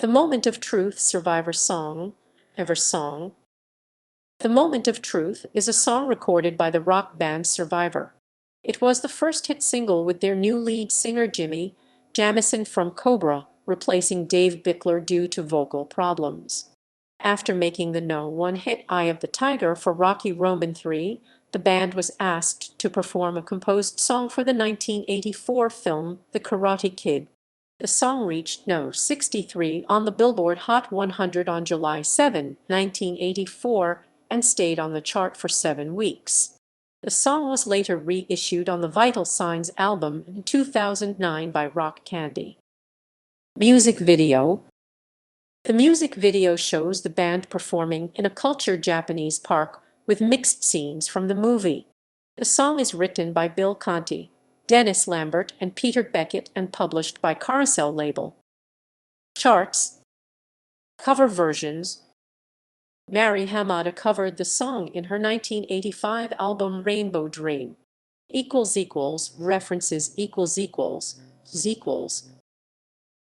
The Moment of Truth Survivor Song, Ever Song. The Moment of Truth is a song recorded by the rock band Survivor. It was the first hit single with their new lead singer Jimi Jamison from Cobra, replacing Dave Bickler due to vocal problems. After making the no. 1 hit Eye of the Tiger for Rocky Roman III, the band was asked to perform a composed song for the 1984 film The Karate Kid. The song reached No. 63 on the Billboard Hot 100 on July 7, 1984, and stayed on the chart for 7 weeks. The song was later reissued on the Vital Signs album in 2009 by Rock Candy. Music video. The music video shows the band performing in a cultured Japanese park with mixed scenes from the movie. The song is written by Bill Conti, Dennis Lambert, and Peter Beckett and published by Carousel label. Charts. Cover versions. Mary Hamada covered the song in her 1985 album Rainbow Dream. References